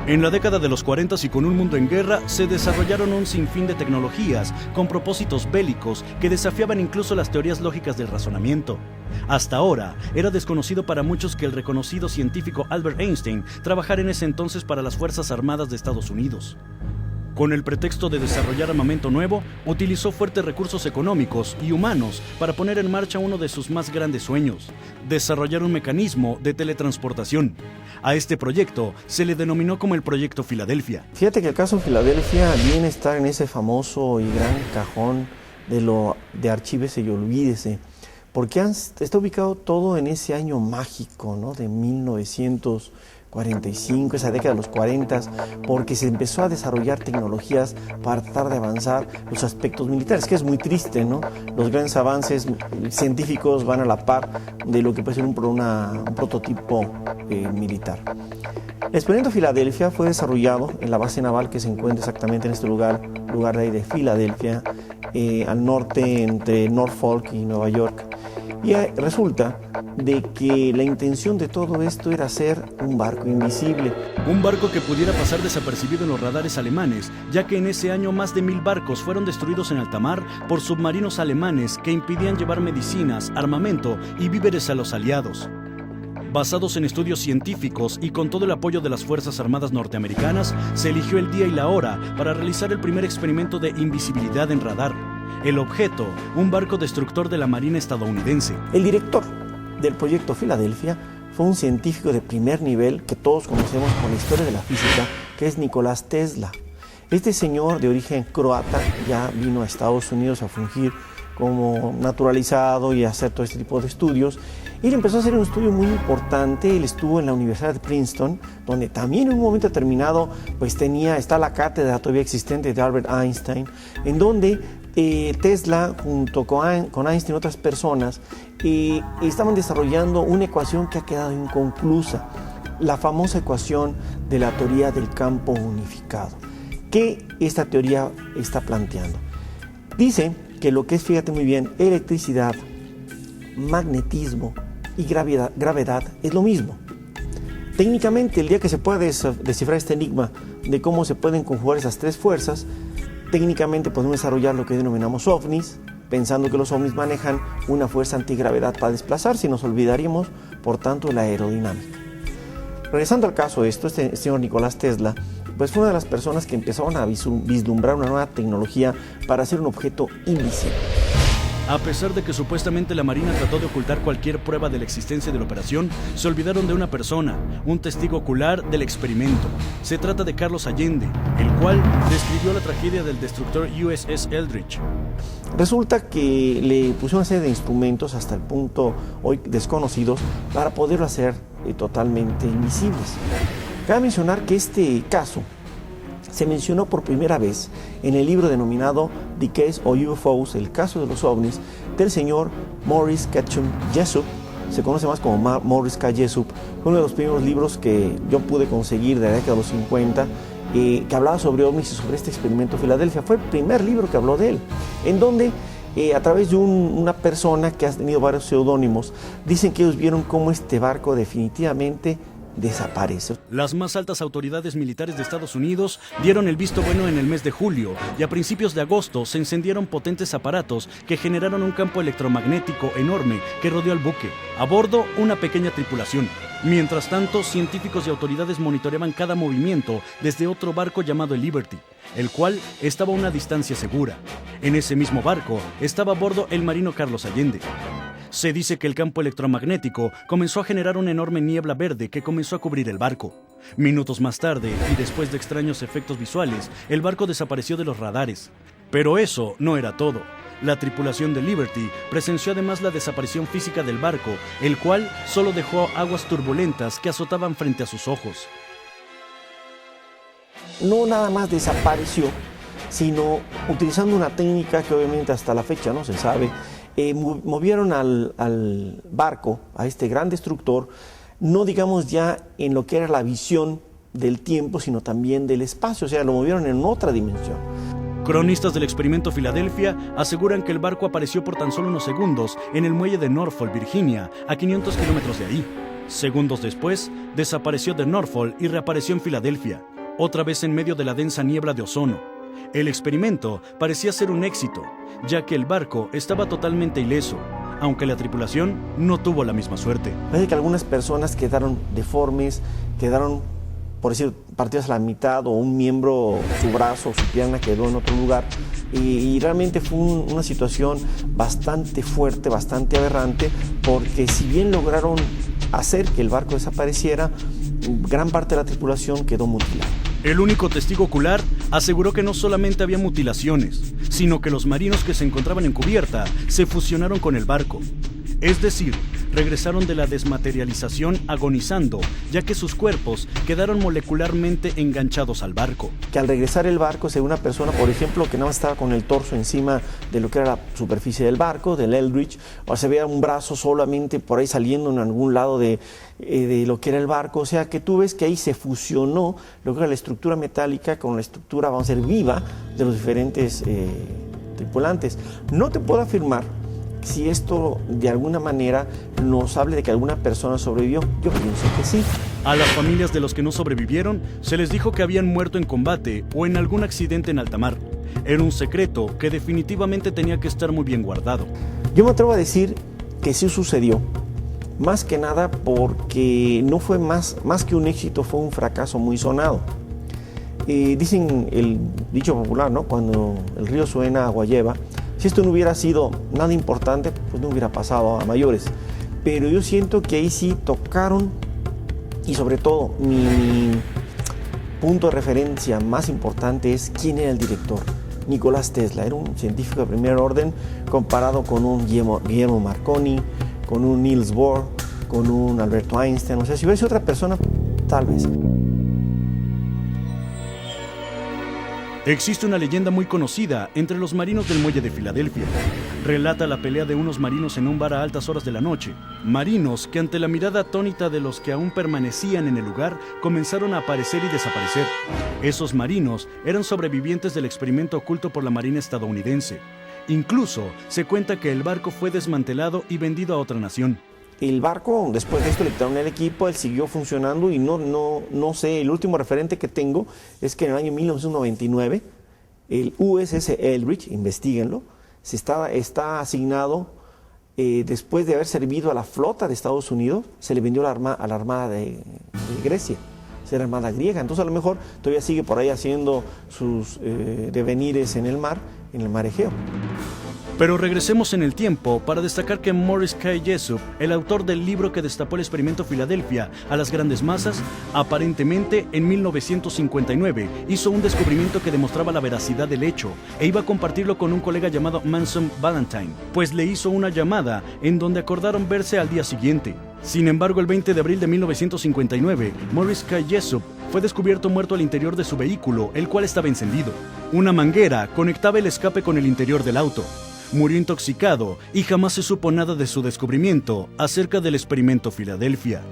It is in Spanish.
En la década de los 40 y con un mundo en guerra, se desarrollaron un sinfín de tecnologías con propósitos bélicos que desafiaban incluso las teorías lógicas del razonamiento. Hasta ahora, era desconocido para muchos que el reconocido científico Albert Einstein trabajara en ese entonces para las Fuerzas Armadas de Estados Unidos. Con el pretexto de desarrollar armamento nuevo, utilizó fuertes recursos económicos y humanos para poner en marcha uno de sus más grandes sueños: desarrollar un mecanismo de teletransportación. A este proyecto se le denominó como el Proyecto Filadelfia. Fíjate que el caso Filadelfia viene a estar en ese famoso y gran cajón de archívese y olvídese, porque está ubicado todo en ese año mágico, ¿no?, de 1945, esa década de los 40, porque se empezó a desarrollar tecnologías para tratar de avanzar los aspectos militares, que es muy triste, ¿no? Los grandes avances científicos van a la par de lo que puede ser un prototipo militar. El experimento Filadelfia fue desarrollado en la base naval que se encuentra exactamente en este lugar de ahí de Filadelfia, al norte entre Norfolk y Nueva York. Y resulta de que la intención de todo esto era hacer un barco invisible. Un barco que pudiera pasar desapercibido en los radares alemanes, ya que en ese año más de 1000 barcos fueron destruidos en alta mar por submarinos alemanes que impidían llevar medicinas, armamento y víveres a los aliados. Basados en estudios científicos y con todo el apoyo de las Fuerzas Armadas norteamericanas, se eligió el día y la hora para realizar el primer experimento de invisibilidad en radar. El objeto, un barco destructor de la Marina estadounidense. El director del proyecto Filadelfia fue un científico de primer nivel que todos conocemos por la historia de la física, que es Nicolás Tesla. Este señor de origen croata ya vino a Estados Unidos a fungir como naturalizado y a hacer todo este tipo de estudios. Él empezó a hacer un estudio muy importante. Él estuvo en la Universidad de Princeton, donde también en un momento determinado pues está la cátedra todavía existente de Albert Einstein, en donde Tesla junto con Einstein y otras personas estaban desarrollando una ecuación que ha quedado inconclusa, la famosa ecuación de la teoría del campo unificado. ¿Qué esta teoría está planteando? Dice que lo que es, fíjate muy bien, electricidad, magnetismo y gravedad es lo mismo. Técnicamente, el día que se pueda descifrar este enigma de cómo se pueden conjugar esas tres fuerzas, técnicamente podemos desarrollar lo que denominamos ovnis, pensando que los ovnis manejan una fuerza antigravedad para desplazarse, y nos olvidaríamos, por tanto, de la aerodinámica. Regresando al caso de esto, este señor Nicolás Tesla pues fue una de las personas que empezaron a vislumbrar una nueva tecnología para hacer un objeto invisible. A pesar de que supuestamente la Marina trató de ocultar cualquier prueba de la existencia de la operación, se olvidaron de una persona, un testigo ocular del experimento. Se trata de Carlos Allende, el cual describió la tragedia del destructor USS Eldridge. Resulta que le pusieron una serie de instrumentos, hasta el punto hoy desconocidos, para poderlo hacer totalmente invisibles. Cabe mencionar que este caso se mencionó por primera vez en el libro denominado The Case of UFOs, el caso de los ovnis, del señor Morris Ketchum Jessup. Se conoce más como Morris K. Jessup. Fue uno de los primeros libros que yo pude conseguir de la década de los 50, que hablaba sobre ovnis y sobre este experimento Filadelfia. Fue el primer libro que habló de él, en donde a través de una persona que ha tenido varios seudónimos, dicen que ellos vieron cómo este barco definitivamente desaparece. Las más altas autoridades militares de Estados Unidos dieron el visto bueno en el mes de julio, y a principios de agosto se encendieron potentes aparatos que generaron un campo electromagnético enorme que rodeó al buque. A bordo, una pequeña tripulación. Mientras tanto, científicos y autoridades monitoreaban cada movimiento desde otro barco llamado el Liberty, el cual estaba a una distancia segura. En ese mismo barco estaba a bordo el marino Carlos Allende. Se dice que el campo electromagnético comenzó a generar una enorme niebla verde que comenzó a cubrir el barco. Minutos más tarde, y después de extraños efectos visuales, el barco desapareció de los radares. Pero eso no era todo. La tripulación de Liberty presenció además la desaparición física del barco, el cual solo dejó aguas turbulentas que azotaban frente a sus ojos. No nada más desapareció, sino utilizando una técnica que obviamente hasta la fecha no se sabe. Movieron al barco, a este gran destructor, no digamos ya en lo que era la visión del tiempo, sino también del espacio, o sea, lo movieron en otra dimensión. Cronistas del experimento Filadelfia aseguran que el barco apareció por tan solo unos segundos en el muelle de Norfolk, Virginia, a 500 kilómetros de ahí. Segundos después, desapareció de Norfolk y reapareció en Filadelfia. otra vez en medio de la densa niebla de ozono. El experimento parecía ser un éxito, ya que el barco estaba totalmente ileso, aunque la tripulación no tuvo la misma suerte. Parece que algunas personas quedaron deformes, quedaron, por decir, partidas a la mitad, o un miembro, su brazo, su pierna quedó en otro lugar. Y realmente fue una situación bastante fuerte, bastante aberrante, porque si bien lograron hacer que el barco desapareciera, gran parte de la tripulación quedó mutilada. El único testigo ocular aseguró que no solamente había mutilaciones, sino que los marinos que se encontraban en cubierta se fusionaron con el barco. Es decir, regresaron de la desmaterialización agonizando, ya que sus cuerpos quedaron molecularmente enganchados al barco. Que al regresar el barco se ve una persona, por ejemplo, que nada más estaba con el torso encima de lo que era la superficie del barco, del Eldridge, o se veía un brazo solamente por ahí saliendo en algún lado de lo que era el barco. O sea que tú ves que ahí se fusionó lo que era la estructura metálica con la estructura, vamos a decir, viva de los diferentes tripulantes. No te puedo afirmar si esto de alguna manera nos hable de que alguna persona sobrevivió. Yo pienso que sí. A las familias de los que no sobrevivieron se les dijo que habían muerto en combate o en algún accidente en alta mar. Era un secreto que definitivamente tenía que estar muy bien guardado. Yo me atrevo a decir que sí sucedió, más que nada porque no fue más que un éxito, fue un fracaso muy sonado. Dicen el dicho popular, ¿no? Cuando el río suena, agua lleva. Si esto no hubiera sido nada importante, pues no hubiera pasado a mayores. Pero yo siento que ahí sí tocaron, y sobre todo mi punto de referencia más importante es quién era el director. Nicolás Tesla era un científico de primer orden comparado con un Guillermo Marconi, con un Niels Bohr, con un Alberto Einstein. O sea, si hubiera sido otra persona, tal vez. Existe una leyenda muy conocida entre los marinos del muelle de Filadelfia. Relata la pelea de unos marinos en un bar a altas horas de la noche. Marinos que ante la mirada atónita de los que aún permanecían en el lugar, comenzaron a aparecer y desaparecer. Esos marinos eran sobrevivientes del experimento oculto por la Marina estadounidense. Incluso se cuenta que el barco fue desmantelado y vendido a otra nación. El barco, después de esto le quitaron el equipo, él siguió funcionando y no sé, el último referente que tengo es que en el año 1999 el USS Eldridge, investíguenlo, está asignado después de haber servido a la flota de Estados Unidos, se le vendió a la Armada de Grecia, era Armada griega. Entonces a lo mejor todavía sigue por ahí haciendo sus devenires en el mar Egeo. Pero regresemos en el tiempo para destacar que Morris K. Jessup, el autor del libro que destapó el experimento Filadelfia a las grandes masas, aparentemente en 1959 hizo un descubrimiento que demostraba la veracidad del hecho e iba a compartirlo con un colega llamado Manson Valentine, pues le hizo una llamada en donde acordaron verse al día siguiente. Sin embargo, el 20 de abril de 1959, Morris K. Jessup fue descubierto muerto al interior de su vehículo, el cual estaba encendido. Una manguera conectaba el escape con el interior del auto. Murió intoxicado y jamás se supo nada de su descubrimiento acerca del experimento Filadelfia.